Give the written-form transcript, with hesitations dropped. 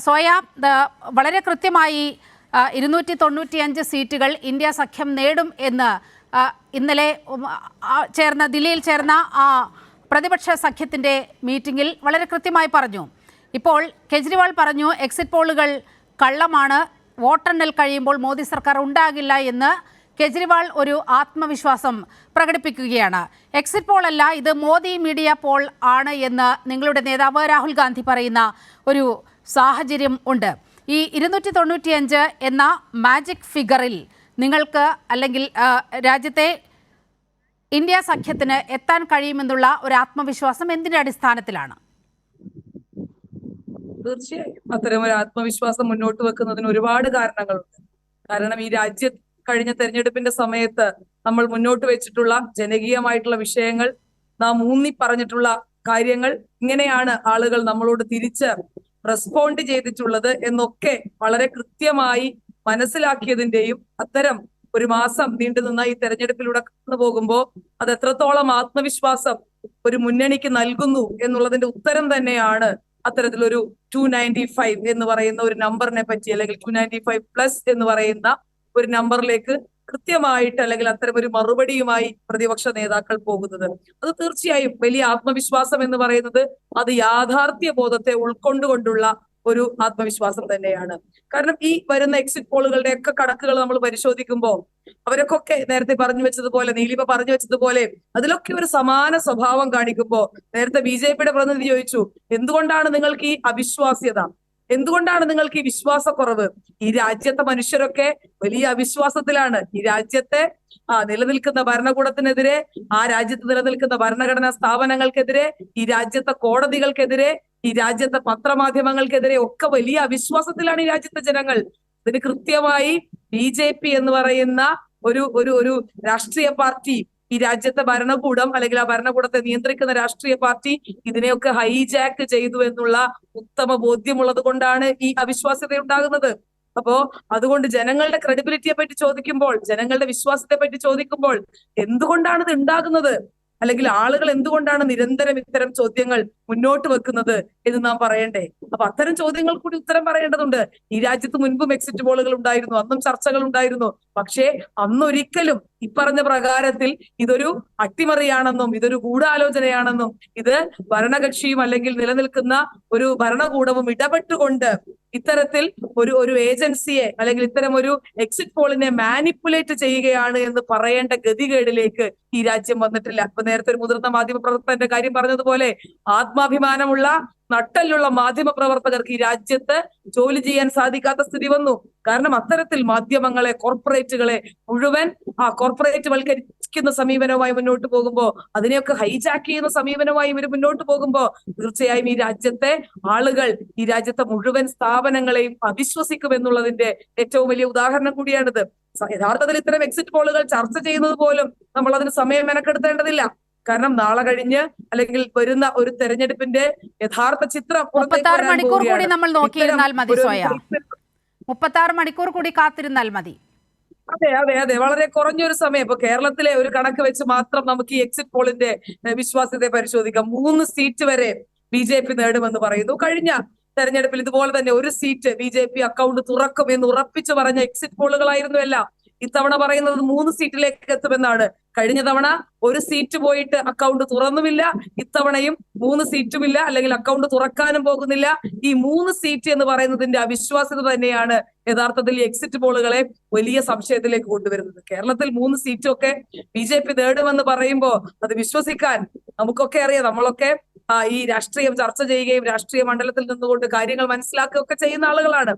Soya, വളരെ കൃത്യമായി 295 സീറ്റുകൾ ഇന്ത്യ സഖ്യം നേടും എന്ന് ഇന്നലെ ദില്ലിയിൽ ചേർന്ന പ്രതിപക്ഷ സഖ്യത്തിൻ്റെ മീറ്റിംഗിൽ വളരെ കൃത്യമായി പറഞ്ഞു. ഇപ്പോൾ കെജ്രിവാൾ പറഞ്ഞു എക്സിറ്റ് പോളുകൾ കള്ളമാണ്, വോട്ടെണ്ണൽ കഴിയുമ്പോൾ മോദി സർക്കാർ ഉണ്ടാകില്ല എന്ന് കെജ്രിവാൾ ഒരു ആത്മവിശ്വാസം പ്രകടിപ്പിക്കുകയാണ്. എക്സിറ്റ് പോൾ അല്ല, ഇത് മോദി മീഡിയ പോൾ ആണ് എന്ന് നിങ്ങളുടെ നേതാവ് രാഹുൽ ഗാന്ധി പറയുന്ന ഒരു സാഹചര്യം ഉണ്ട്. ഈ 295 എന്ന മാജിക് ഫിഗറിൽ നിങ്ങൾക്ക് അല്ലെങ്കിൽ രാജ്യത്തെ ഇന്ത്യ സഖ്യത്തിന് എത്താൻ കഴിയുമെന്നുള്ള ഒരു ആത്മവിശ്വാസം എന്തിന്റെ അടിസ്ഥാനത്തിലാണ്? തീർച്ചയായും അത്തരം ഒരു ആത്മവിശ്വാസം മുന്നോട്ട് വെക്കുന്നതിന് ഒരുപാട് കാരണങ്ങളുണ്ട്. കാരണം ഈ കഴിഞ്ഞ തെരഞ്ഞെടുപ്പിന്റെ സമയത്ത് നമ്മൾ മുന്നോട്ട് വെച്ചിട്ടുള്ള ജനകീയമായിട്ടുള്ള വിഷയങ്ങൾ, നാം ഊന്നി പറഞ്ഞിട്ടുള്ള കാര്യങ്ങൾ, ഇങ്ങനെയാണ് ആളുകൾ നമ്മളോട് തിരിച്ച് റെസ്പോണ്ട് ചെയ്തിട്ടുള്ളത് എന്നൊക്കെ വളരെ കൃത്യമായി മനസ്സിലാക്കിയതിന്റെയും അത്തരം ഒരു മാസം നീണ്ടുനിന്ന ഈ തെരഞ്ഞെടുപ്പിലൂടെ കടന്നു പോകുമ്പോൾ അത് എത്രത്തോളം ആത്മവിശ്വാസം ഒരു മുന്നണിക്ക് നൽകുന്നു എന്നുള്ളതിന്റെ ഉത്തരം തന്നെയാണ് അത്തരത്തിലൊരു 295 എന്ന് പറയുന്ന ഒരു നമ്പറിനെ പറ്റി, അല്ലെങ്കിൽ 295+ എന്ന് പറയുന്ന ഒരു നമ്പറിലേക്ക് കൃത്യമായിട്ട് അല്ലെങ്കിൽ അത്തരം ഒരു മറുപടിയുമായി പ്രതിപക്ഷ നേതാക്കൾ പോകുന്നത്. അത് തീർച്ചയായും വലിയ ആത്മവിശ്വാസം എന്ന് പറയുന്നത് അത് യാഥാർത്ഥ്യ ബോധത്തെ ഉൾക്കൊണ്ടുകൊണ്ടുള്ള ഒരു ആത്മവിശ്വാസം തന്നെയാണ്. കാരണം ഈ വരുന്ന എക്സിറ്റ് പോളുകളുടെ ഒക്കെ കണക്കുകൾ നമ്മൾ പരിശോധിക്കുമ്പോൾ അവരൊക്കെ നേരത്തെ പറഞ്ഞു വെച്ചതുപോലെ, നീലിമ പറഞ്ഞു വെച്ചതുപോലെ, അതിലൊക്കെ ഒരു സമാന സ്വഭാവം കാണിക്കുമ്പോൾ നേരത്തെ BJP-യുടെ പ്രതിനിധി ചോദിച്ചു, എന്തുകൊണ്ടാണ് നിങ്ങൾക്ക് ഈ അവിശ്വാസ്യത, എന്തുകൊണ്ടാണ് നിങ്ങൾക്ക് ഈ വിശ്വാസക്കുറവ്? ഈ രാജ്യത്തെ മനുഷ്യരൊക്കെ വലിയ അവിശ്വാസത്തിലാണ്. ഈ രാജ്യത്തെ നിലനിൽക്കുന്ന ഭരണകൂടത്തിനെതിരെ, ആ രാജ്യത്ത് നിലനിൽക്കുന്ന ഭരണഘടനാ സ്ഥാപനങ്ങൾക്കെതിരെ, ഈ രാജ്യത്തെ കോടതികൾക്കെതിരെ, ഈ രാജ്യത്തെ പത്രമാധ്യമങ്ങൾക്കെതിരെ ഒക്കെ വലിയ അവിശ്വാസത്തിലാണ് ഈ രാജ്യത്തെ ജനങ്ങൾ. ഇതിന് കൃത്യമായി BJP എന്ന് പറയുന്ന ഒരു രാഷ്ട്രീയ പാർട്ടി, ഈ രാജ്യത്തെ ഭരണകൂടം അല്ലെങ്കിൽ ആ ഭരണകൂടത്തെ നിയന്ത്രിക്കുന്ന രാഷ്ട്രീയ പാർട്ടി ഇതിനെയൊക്കെ ഹൈജാക്ക് ചെയ്തു എന്നുള്ള ഉത്തമ ബോധ്യമുള്ളത് കൊണ്ടാണ് ഈ അവിശ്വാസ്യത ഉണ്ടാകുന്നത്. അപ്പോ അതുകൊണ്ട് ജനങ്ങളുടെ ക്രെഡിബിലിറ്റിയെ പറ്റി ചോദിക്കുമ്പോൾ, ജനങ്ങളുടെ വിശ്വാസത്തെ പറ്റി ചോദിക്കുമ്പോൾ എന്തുകൊണ്ടാണ് ഇത് ഉണ്ടാകുന്നത്, അല്ലെങ്കിൽ ആളുകൾ എന്തുകൊണ്ടാണ് നിരന്തരം ഇത്തരം ചോദ്യങ്ങൾ മുന്നോട്ട് വെക്കുന്നത് എന്ന് നാം പറയണ്ടേ? അപ്പൊ അത്തരം ചോദ്യങ്ങൾ കൂടി ഉത്തരം പറയേണ്ടതുണ്ട്. ഈ രാജ്യത്ത് മുൻപും എക്സിറ്റ് പോളുകൾ ഉണ്ടായിരുന്നു, അന്നും ചർച്ചകൾ ഉണ്ടായിരുന്നു. പക്ഷേ അന്നൊരിക്കലും ഇപ്പറഞ്ഞ പ്രകാരത്തിൽ ഇതൊരു അട്ടിമറിയാണെന്നും ഇതൊരു ഗൂഢാലോചനയാണെന്നും ഇത് ഭരണകക്ഷിയും അല്ലെങ്കിൽ നിലനിൽക്കുന്ന ഒരു ഭരണകൂടവും ഇടപെട്ടുകൊണ്ട് ഇത്തരത്തിൽ ഒരു ഏജൻസിയെ അല്ലെങ്കിൽ ഇത്തരം ഒരു എക്സിറ്റ് പോളിനെ മാനിപ്പുലേറ്റ് ചെയ്യുകയാണ് എന്ന് പറയേണ്ട ഗതികേടിലേക്ക് ഈ രാജ്യം വന്നിട്ടില്ല. ഇപ്പൊ നേരത്തെ ഒരു മുതിർന്ന മാധ്യമ പ്രവർത്തകന്റെ കാര്യം പറഞ്ഞതുപോലെ, ആത്മാഭിമാനമുള്ള നട്ടലുള്ള മാധ്യമ പ്രവർത്തകർക്ക് ഈ രാജ്യത്ത് ജോലി ചെയ്യാൻ സാധിക്കാത്ത സ്ഥിതി വന്നു. കാരണം അത്തരത്തിൽ മാധ്യമങ്ങളെ, കോർപ്പറേറ്റുകളെ മുഴുവൻ കോർപ്പറേറ്റ് വൽക്കരിക്കുന്ന സമീപനവുമായി മുന്നോട്ട് പോകുമ്പോൾ, അതിനെയൊക്കെ ഹൈജാക്ക് ചെയ്യുന്ന സമീപനവുമായി ഇവർ മുന്നോട്ട് പോകുമ്പോൾ തീർച്ചയായും ഈ രാജ്യത്തെ ആളുകൾ, ഈ രാജ്യത്തെ മുഴുവൻ സ്ഥാപനങ്ങളെയും അവിശ്വസിക്കുമെന്നുള്ളതിന്റെ ഏറ്റവും വലിയ ഉദാഹരണം കൂടിയാണിത്. യഥാർത്ഥത്തിൽ ഇത്തരം എക്സിറ്റ് പോളുകൾ ചർച്ച ചെയ്യുന്നത് പോലും നമ്മൾ അതിന് സമയം മെനക്കെടുത്തേണ്ടതില്ല. കാരണം നാളെ കഴിഞ്ഞ് അല്ലെങ്കിൽ വരുന്ന ഒരു തെരഞ്ഞെടുപ്പിന്റെ യഥാർത്ഥ ചിത്രം 36 മണിക്കൂർ കൂടി നമ്മൾ നോക്കിയിരുന്നാൽ മതി സോയ, 36 മണിക്കൂർ കൂടി കാത്തിരുന്നാൽ മതി. അതെ, വളരെ കുറഞ്ഞൊരു സമയം. ഇപ്പൊ കേരളത്തിലെ ഒരു കണക്ക് വെച്ച് മാത്രം നമുക്ക് ഈ എക്സിറ്റ് പോളിന്റെ വിശ്വാസ്യതയെ പരിശോധിക്കാം. 3 സീറ്റ് വരെ BJP നേടുമെന്ന് പറയുന്നു. കഴിഞ്ഞ തെരഞ്ഞെടുപ്പിൽ ഇതുപോലെ തന്നെ ഒരു സീറ്റ് BJP അക്കൗണ്ട് തുറക്കും എന്ന് ഉറപ്പിച്ചു പറഞ്ഞ എക്സിറ്റ് പോളുകളായിരുന്നു എല്ലാം. ഇത്തവണ പറയുന്നത് 3 സീറ്റിലേക്ക് എത്തുമെന്നാണ്. കഴിഞ്ഞ തവണ ഒരു സീറ്റ് പോയിട്ട് അക്കൗണ്ട് തുറന്നുമില്ല, ഇത്തവണയും 3 സീറ്റുമില്ല, അല്ലെങ്കിൽ അക്കൗണ്ട് തുറക്കാനും പോകുന്നില്ല. ഈ 3 സീറ്റ് എന്ന് പറയുന്നതിന്റെ അവിശ്വാസ്യത തന്നെയാണ് യഥാർത്ഥത്തിൽ എക്സിറ്റ് പോളുകളെ വലിയ സംശയത്തിലേക്ക് കൊണ്ടുവരുന്നത്. കേരളത്തിൽ 3 സീറ്റൊക്കെ BJP നേടുമെന്ന് പറയുമ്പോൾ അത് വിശ്വസിക്കാൻ നമുക്കൊക്കെ അറിയാം. നമ്മളൊക്കെ ഈ രാഷ്ട്രീയം ചർച്ച ചെയ്യുകയും രാഷ്ട്രീയ മണ്ഡലത്തിൽ നിന്നുകൊണ്ട് കാര്യങ്ങൾ മനസ്സിലാക്കുകയൊക്കെ ചെയ്യുന്ന ആളുകളാണ്.